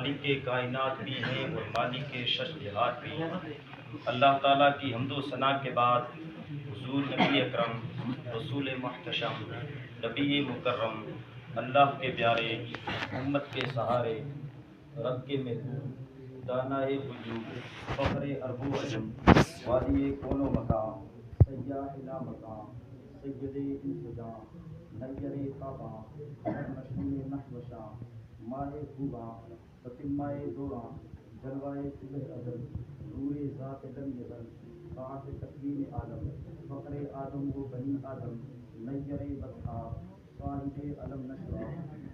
مالک کے کائنات بھی ہیں اور مالک کے شش جہات بھی ہیں۔ اللہ تعالیٰ کی حمد و ثنا کے بعد حضور نبی اکرم، رسول محتشم، نبی مکرم، اللہ کے پیارے، امت کے سہارے، رب کے محبوب، دانائے وجود، فخر ارب و عجم، وادی کون و مکان، سیاح لا مکان، سید انسجاں، نیر تاباں، نشین نحوشاں، ماہ خوباں، تتمہ دوراں، جلوہ صبح ازل، نور ذات لم یزل، باعث تکوین عالم، فخر آدم و بنی آدم، نیر بطحا، صاحب علم نشرہ،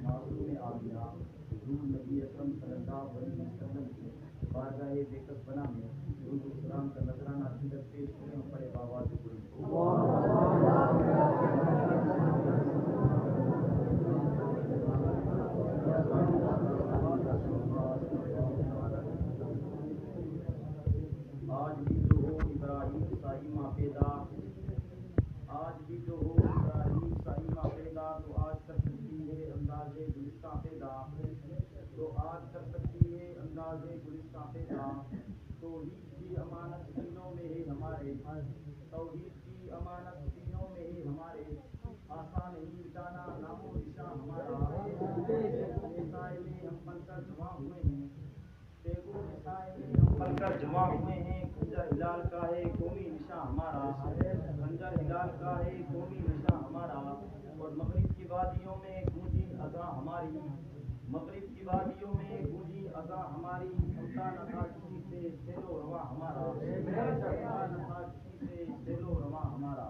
معصوم آمینہ، حضور نبی اکرم صلی اللہ علیہ وسلم کی بارگاہ بیکس بنا میں درود و سلام کا نذرانہ سیرت پیش کریں پڑے بآواز بلند۔ آج بھی جو ہو ابراہیم سائی ماں پیدا، آج بھی جو ہو ابراہیم سائی ماں پیدا، تو آج کر سکتی ہے انداز گلستاں پیدا، تو آج کر سکتی ہے انداز گلستاں پیدا۔ توحید کی امانت سینوں میں ہے ہمارے، توحید کی امانت سینوں میں ہے ہمارے، آسان نہیں مٹانا نام و نشاں ہمارا۔ سائے میں ہم پل کر جمع ہوئے ہیں، تیگو سائے میں ہم پل کر جمع ہوئے ہیں، خنجر ہلال کا ہے قومی نشاں ہمارا، خنجر ہلال کا ہے قومی نشاں ہمارا۔ اور مغرب کی وادیوں میں گونجی اذاں ہماری، مغرب کی وادیوں میں گونجی اذاں ہماری، تھمتا نہ تھا کسی سے سیل و رواں ہمارا، تھمتا نہ تھا کسی سے سیل و رواں ہمارا۔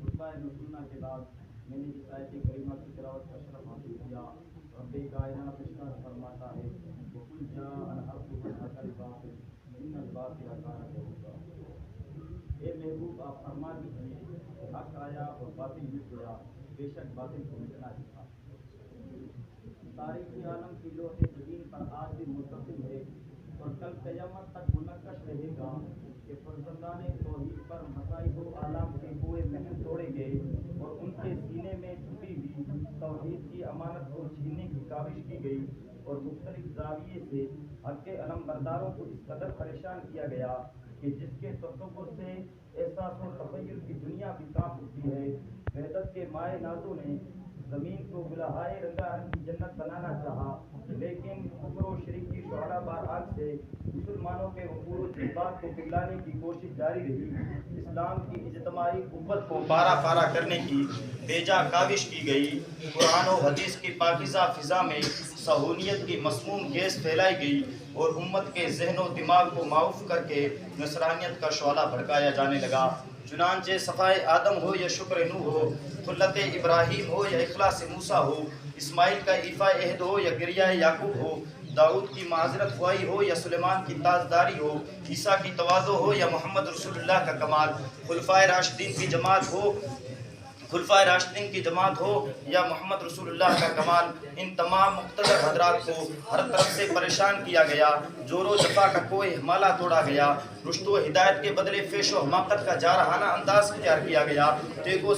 خطبہ نصرہ کے بعد میں نے اس آیت کریمہ کی تلاوت کا شرف حاصل کیا۔ رب کائنات ارشاد فرماتا ہے وَقُلْ جَاءَ الْحَقُّ وَزَهَقَ الْبَاطِلُ إِنَّ الْبَاطِلَ كَانَ زَهُوقًا۔ اے محبوب آپ فرما دیجیے کہ حق آیا اور باطل مٹ گیا، بے شک باطل کو مٹنا ہی تھا۔ تاریخ عالم کی لوح زمین پر آج بھی منتظم ہے اور کل قیامت تک منقش رہے گا کہ فرزندان توحید پر مصائب و آلام کے کوئے محن توڑے گئے اور ان کے سینے میں چھپی ہوئی توحید کی امانت کو چھیننے کی کاوش کی گئی، اور مختلف زاویے سے حق کے علم برداروں کو اس قدر پریشان کیا گیا کہ جس کے تصور سے احساس و تخیل کی دنیا بھی کانپ اٹھتی ہے۔ وحدت کے مائع نازوں نے زمین کو گلہائے رنگا رنگ کی جنت بنانا چاہا، لیکن کفر و شرک کی شعلہ بار آگ سے مسلمانوں کے وقور و جذبات کو پگھلانے کی کوشش جاری رہی۔ اسلام کی اجتماعی قوت کو پارا پارا کرنے کی بیجا کاوش کی گئی۔ قرآن و حدیث کی پاکیزہ فضا میں صہیونیت کی مسموم گیس پھیلائی گئی اور امت کے ذہن و دماغ کو معاف کر کے نصرانیت کا شعلہ بھڑکایا جانے لگا۔ چنانچہ صفائے آدم ہو یا شکر نوح ہو، خلت ابراہیم ہو یا اخلاص موسیٰ ہو، اسماعیل کا ایفا عہد ہو یا گریہ یعقوب ہو، داؤد کی معذرت خواہی ہو یا سلیمان کی تاجداری ہو، عیسیٰ کی تواضع ہو یا محمد رسول اللہ کا کمال، خلفائے راشدین کی جماعت ہو یا محمد رسول اللہ کا کمال، ان تمام مقتدر حضرات کو ہر طرف سے پریشان کیا گیا، جور و جفا کا کوئی ہمالہ توڑا گیا، رشد و ہدایت کے بدلے فیش و حماقت کا جارحانہ انداز اختیار کیا گیا، تیگ و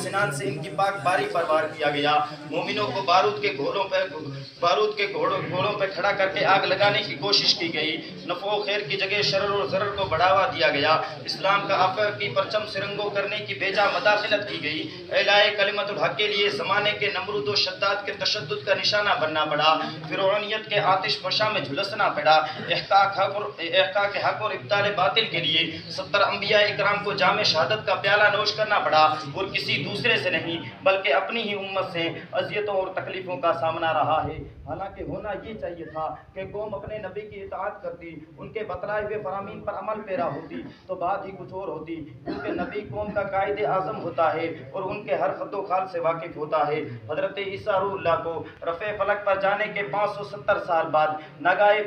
سنان سے ان کی پاک باری پر وار کیا گیا، مومنوں کو بارود کے گھوڑوں پہ کھڑا کر کے آگ لگانے کی کوشش کی گئی، نفع و خیر کی جگہ شرر و ضرر کو بڑھاوا دیا گیا، اسلام کا عفو کی پرچم سرنگوں کرنے کی بیجا مداخلت کی گئی، اعلاء کلمت الحق کے لیے زمانے کے نمرود و شداد کے تشدد کا نشانہ بننا پڑا، فرعونیت کے آتش فشاں میں جھلسنا پڑا، احقاق حق اور ابطال باطل کے لیے 70 انبیاء اکرام کو جام شہادت کا پیالہ نوش کرنا پڑا، اور کسی دوسرے سے نہیں بلکہ اپنی ہی امت سے اذیتوں اور تکلیفوں کا سامنا رہا ہے۔ حالانکہ ہونا یہ چاہیے تھا کہ قوم اپنے نبی کی اطاعت کرتی، ان کے بتلائے ہوئے فرامین پر عمل پیرا ہوتی تو بات ہی کچھ اور ہوتی، کیونکہ نبی قوم کا قائد اعظم ہوتا ہے اور ان کے ہر خط و خال سے واقف ہوتا ہے۔ حضرت عیسیٰ روح اللہ کو رفع فلک پر جانے کے 570 سال بعد نگاہ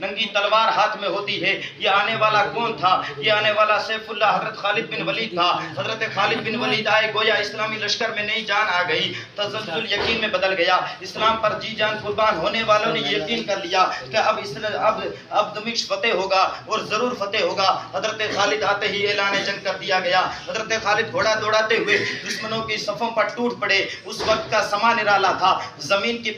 ننگی تلوار ہاتھ میں ہوتی ہے۔ یہ آنے والا کون تھا؟ یہ آنے والا سیف اللہ حضرت خالد بن ولید تھا۔ حضرت خالد بن ولید آئے، گویا اسلامی لشکر میں نئی جان آ گئی، تزلزل یقین میں بدل گیا۔ اسلام پر جی جان قربان ہونے والوں نے یقین کر لیا کہ اب دمشق فتح ہوگا اور ضرور فتح ہوگا۔ حضرت خالد آتے ہی اعلان جنگ کر دیا گیا۔ حضرت خالد گھوڑا دوڑاتے ہوئے دشمنوں کی صفوں پر ٹوٹ پڑے۔ اس وقت کا سما نرالا تھا، زمین کی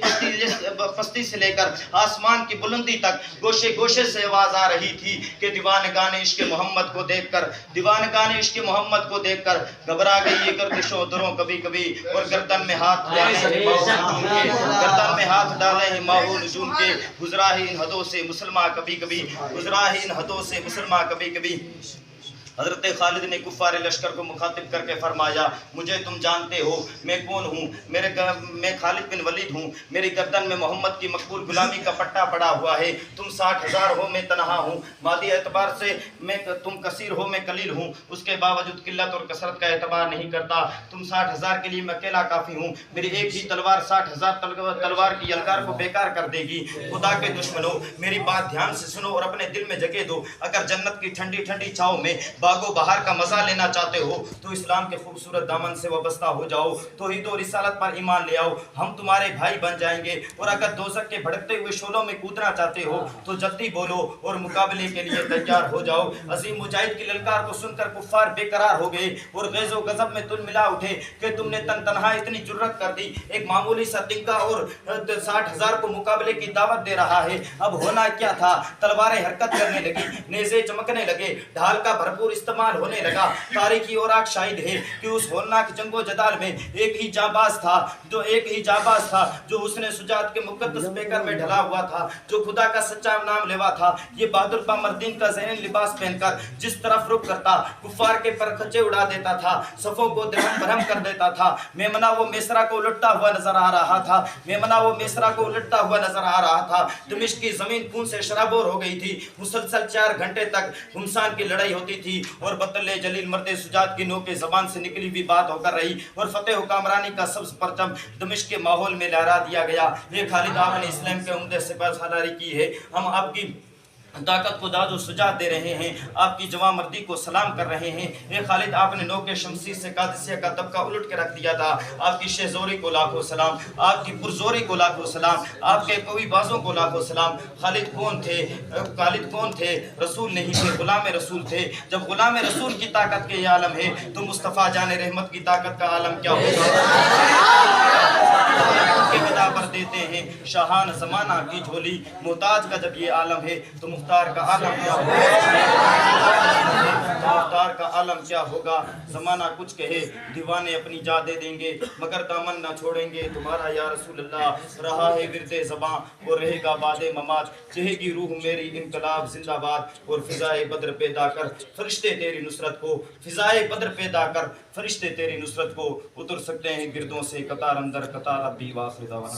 پستی سے لے کر آسمان کی بلندی تک گوشے گوشے سے آواز آ رہی تھی کہ دیوانگان عشق محمد کو دیکھ کر، دیوانگان عشق محمد کو دیکھ کر گھبرا گئی یہ گردشوں دروں کبھی کبھی، اور گردن میں ہاتھ ڈالے ہیں ماحول نجوم کے، گردن میں ہاتھ ڈالے ہیں ماحول نجوم کے، گزرا ہے ان حدوں سے مسلمان کبھی کبھی، گزرا ہے ان حدوں سے مسلمان کبھی کبھی۔ حضرت خالد نے کفار لشکر کو مخاطب کر کے فرمایا، مجھے تم جانتے ہو میں کون ہوں؟ میں خالد بن ولید ہوں۔ میری گردن میں محمد کی مقبول غلامی کا پٹا پڑا ہوا ہے۔ تم 60,000 ہو، میں تنہا ہوں۔ مادی اعتبار سے تم کثیر ہو، میں قلیل ہوں۔ اس کے باوجود قلت اور کثرت کا اعتبار نہیں کرتا۔ تم 60,000 کے لیے میں اکیلا کافی ہوں۔ میری ایک ہی تلوار 60,000 تلوار کی یلغار کو بیکار کر دے گی۔ خدا کے دشمنوں، میری بات دھیان سے سنو اور اپنے دل میں جگہ دو۔ اگر جنت کی ٹھنڈی ٹھنڈی چھاؤں میں باغ و بہار کا مزہ لینا چاہتے ہو تو اسلام کے خوبصورت دامن سے وابستہ ہو جاؤ، توحید و رسالت پر ایمان لے آؤ، ہم تمہارے بھائی بن جائیں گے۔ اور اگر دوزخ کے بھڑکتے ہوئے شعلوں میں کودنا چاہتے ہو تو جلدی بولو اور مقابلے کے لیے تیار ہو جاؤ۔ عظیم مجاہد کی للکار کو سن کر کفار بے قرار ہو گئے اور غیظ و غضب میں تل ملا اٹھے کہ تم نے تنہا اتنی جرت کر دی، ایک معمولی سا تنکا اور 60,000 کو مقابلے کی دعوت دے رہا ہے۔ اب ہونا کیا تھا؟ تلواریں حرکت کرنے لگی، نیزے چمکنے لگے، ڈھال کا بھرپور استعمال ہونے لگا۔ تاریخی اور آگ شاہد ہے کہ اس ہولناک جنگ و جدال میں ایک ہی جانباز تھا جو حسن سجاد کے مقدس پیکر میں ڈھلا ہوا تھا، جو خدا کا سچا نام لیوا تھا۔ یہ بہادر مردین کا ذہن لباس پہن کر جس طرف رخ کرتا کفار کے پرخچے اڑا دیتا تھا، صفوں کو درہم برہم کر دیتا تھا۔ میمنہ وہ میسرا کو الٹتا ہوا نظر آ رہا تھا، میمنہ وہ میسرا کو الٹتا ہوا نظر آ رہا تھا۔ دمشق کی زمین خون سے شرابور ہو گئی تھی۔ مسلسل 4 گھنٹے تک گھمسان کی لڑائی ہوتی تھی اور بطل جلیل مرد سجاد کی نوک زبان سے نکلی ہوئی بات ہو کر رہی اور فتح و کامرانی کا سبز پرچم دمشق کے ماحول میں لہرا دیا گیا۔ یہ خالد آپ نے اسلام کے عمدے سپہ سالاری کی ہے۔ ہم آپ کی طاقت کو داد و سجاد دے رہے ہیں، آپ کی جواں مردی کو سلام کر رہے ہیں۔ اے خالد، آپ نے نوک شمشیر سے قادسیہ کا دبکہ الٹ کے رکھ دیا تھا۔ آپ کی شہزوری کو لاکھوں سلام، آپ کی پرزوری کو لاکھوں سلام، آپ کے قوی بازوں کو لاکھوں سلام۔ خالد کون تھے؟ خالد کون تھے؟ رسول نہیں تھے، غلام رسول تھے۔ جب غلام رسول کی طاقت کے یہ عالم ہے تو مصطفیٰ جان رحمت کی طاقت کا عالم کیا ہوگا؟ کے بدا پر دیتے ہیں شاہان زمانہ کی جھولی، محتاج کا جب یہ عالم ہے تو مختار کا عالم کیا ہوگا؟ مختار کا عالم کیا ہوگا؟ زمانہ کچھ کہے دیوانے اپنی جا دے دیں گے مگر دامن نہ چھوڑیں گے تمہارا یا رسول اللہ۔ رہا ہے ورد زباں اور رہے گا بعد ممات، چہے گی روح میری انقلاب زندہ باد۔ اور فضائے بدر پیدا کر فرشتے تیری نصرت کو، فضائے بدر پیدا کر فرشتے تیری نصرت کو، اتر سکتے ہیں گردوں سے قطار اندر قطار ابی واخر دعوانا۔